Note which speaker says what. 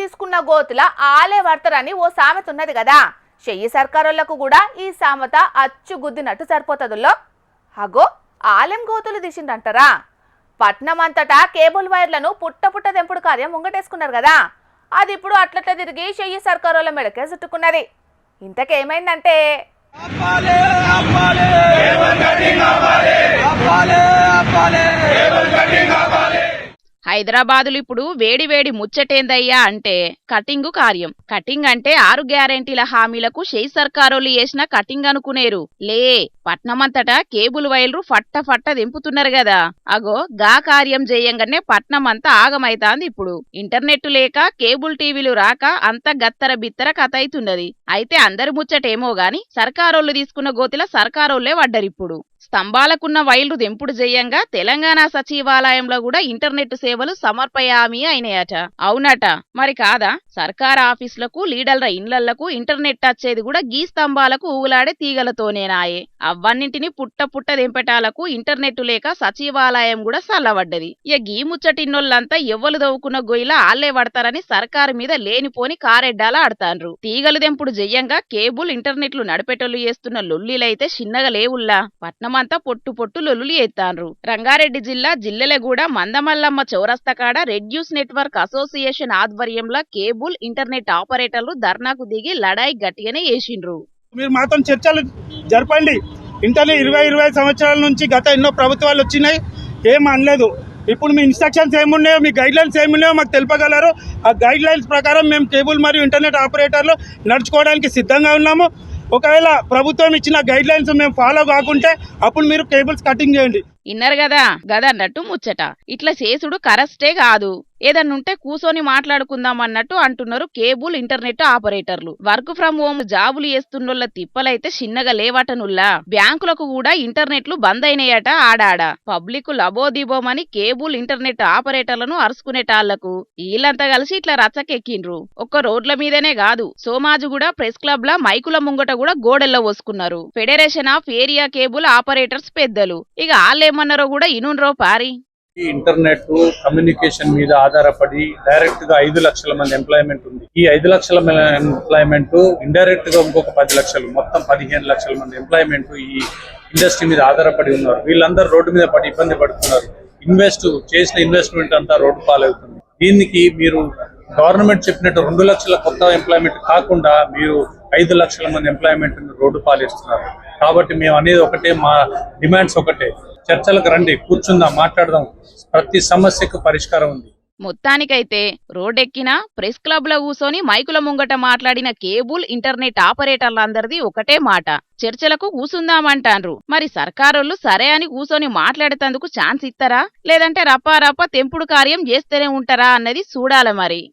Speaker 1: తీసుకున్న గోతుల ఆలే పడతారని ఓ సామెత ఉన్నది కదా. చెయ్యి సర్కారోళ్లకు కూడా ఈ సామెత అచ్చు గుద్దినట్టు సరిపోతుందో. అగో ఆలెం గోతులు తీసిందంటారా? పట్నం అంతటా కేబుల్ వైర్లను పుట్ట తెంపుడు కార్యం ముంగటేసుకున్నారు కదా. అది ఇప్పుడు అట్లట్ల తిరిగి చెయ్యి సర్కారోళ్ళ మెడకే చుట్టుకున్నది. ఇంతకేమైందంటే
Speaker 2: హైదరాబాదులు ఇప్పుడు వేడి ముచ్చటేందయ్యా అంటే కటింగు కార్యం. కటింగ్ అంటే 6 గ్యారెంటీల హామీలకు షెయి సర్కారోళ్ళు చేసిన కటింగ్ అనుకునేరు. లే పట్నమంతటా కేబుల్ వైర్లు ఫట్ట దింపుతున్నారు కదా. అగో గా కార్యం చేయంగానే పట్నమంతా ఆగమైతాంది. ఇప్పుడు ఇంటర్నెట్ లేక కేబుల్ టీవీలు రాక అంత గత్తర బిత్తర కథ అయితున్నది. అయితే అందరి ముచ్చటేమో గాని సర్కారోళ్ళు తీసుకున్న గోతిల సర్కారోళ్లే పడ్డరిప్పుడు. స్తంభాలకున్న వైర్లు దెంపుడు చేయంగా తెలంగాణ సచివాలయంలో కూడా ఇంటర్నెట్ సేవలు సమర్పయామి అయినాయట. అవునట మరి కాదా? సర్కార్ ఆఫీసులకు లీడర్ల ఇండ్లకు ఇంటర్నెట్ వచ్చేది కూడా గీ స్తంభాలకు ఊగులాడే తీగలతోనేనాయే. అవన్నింటిని పుట్ట దెంపటాలకు ఇంటర్నెట్ లేక సచివాలయం కూడా సల్లబడ్డది. ఇక గీ ముచ్చటిన్నోళ్ళంతా ఎవ్వలు దవ్వుకున్న గొయ్యిల ఆళ్లే పడతారని సర్కారు మీద లేనిపోని కారెడ్డాల ఆడతాండ్రు. తీగలు దెంపుడు చెయ్యంగా కేబుల్ ఇంటర్నెట్లు నడిపేటోళ్లు చేస్తున్న లొల్లిలైతే చిన్నగా లేవుల్లా. పట్నమంతా పొట్టు లొల్లులు ఎత్తాండ్రు. రంగారెడ్డి జిల్లా జిల్లెలగూడ మందమల్లమ్మ చౌరస్తా కాడ రెడ్యూస్ నెట్వర్క్ అసోసియేషన్ ఆధ్వర్యంలో కేబుల్ ఇంటర్నెట్ ఆపరేటర్లు ధర్నాకు దిగి లడాయి గట్టిగానే చేసిండ్రు.
Speaker 3: మీరు మాతో చర్చలు జరపండి. ఇంటర్నెట్ 20 సంవత్సరాల నుంచి గత ఎన్నో ప్రభుత్వాలు వచ్చినాయి, ఏం అనలేదు. ఇప్పుడు మీ ఇన్స్ట్రక్షన్స్ ఏమున్నాయో, మీ గైడ్ లైన్స్ ఏమున్నాయో మాకు తెలుపగలరు. ఆ గైడ్ లైన్స్ ప్రకారం మేము కేబుల్ మరియు ఇంటర్నెట్ ఆపరేటర్లు నడుచుకోవడానికి సిద్ధంగా ఉన్నాము. ఒకవేళ ప్రభుత్వం ఇచ్చిన గైడ్ లైన్స్ మేము ఫాలో కాకుంటే అప్పుడు మీరు కేబుల్స్ కటింగ్ చేయండి.
Speaker 2: ఇన్నర్ కదా గదన్నట్టు ముచ్చట. ఇట్లా చేసుడు కరెస్టే కాదు. ఏదన్నుంటే కూసోని మాట్లాడుకుందాం అన్నట్టు అంటున్నారు కేబుల్ ఇంటర్నెట్ ఆపరేటర్లు. వర్క్ ఫ్రం హోమ్ జాబులు చేస్తున్నోళ్ళ తిప్పలైతే చిన్నగా లేవటనుల్లా. బ్యాంకులకు కూడా ఇంటర్నెట్లు బంద్ అయినాయట ఆడాడ. పబ్లిక్ లబోదిబోమని కేబుల్ ఇంటర్నెట్ ఆపరేటర్లను అరుచుకునేటాళ్లకు వీళ్ళంతా కలిసి ఇట్లా రచ్చకెక్కిండ్రు. ఒక్క రోడ్ల మీదనే కాదు, సోమాజిగూడ ప్రెస్ క్లబ్ ల మైకుల ముంగట కూడా గోడెల్లో పోసుకున్నారు. Federation of area cable operators పెద్దలు. ఇక వాళ్ళేమన్నారో కూడా ఇనుండ్రో పారి.
Speaker 4: ఇంటర్నెట్ కమ్యూనికేషన్ మీద ఆధారపడి డైరెక్ట్ గా 5 లక్షల మంది ఎంప్లాయ్మెంట్ ఉంది. ఈ 5 లక్షల ఎంప్లాయ్మెంట్ ఇండైరెక్ట్ గా ఇంకొక 10 లక్షలు, మొత్తం 15 లక్షల మంది ఎంప్లాయ్మెంట్ ఈ ఇండస్ట్రీ మీద ఆధారపడి ఉన్నారు. వీళ్ళందరూ రోడ్డు మీద పడి ఇబ్బంది పడుతున్నారు. చేసిన ఇన్వెస్ట్మెంట్ అంతా రోడ్డు పాలవుతుంది. దీనికి మీరు గవర్నమెంట్ చెప్పినట్టు 2 లక్షల కొత్త ఎంప్లాయ్మెంట్ కాకుండా మీరు 5 లక్షల మంది ఎంప్లాయ్మెంట్ రోడ్డు పాలిస్తున్నారు. కాబట్టి మేము అనేది ఒకటే, మా డిమాండ్స్ ఒకటే. చర్చలకు రండి, కూర్చుందాం, మాట్లాడదాం. ప్రతి సమస్యకు పరిష్కారం ఉంది.
Speaker 2: మొత్తానికైతే రోడ్డెక్కిన ప్రెస్ క్లబ్ లో కూసోని మైకుల ముంగట మాట్లాడిన కేబుల్ ఇంటర్నెట్ ఆపరేటర్లందరిది ఒకటే మాట, చర్చలకు కూసుందామంటాన్రు. మరి సర్కారోళ్ళు సరే అని కూసోని మాట్లాడేందుకు ఛాన్స్ ఇస్తారా, లేదంటే రప్ప తెంపుడు కార్యం చేస్తూనే ఉంటారా అన్నది చూడాల మరి.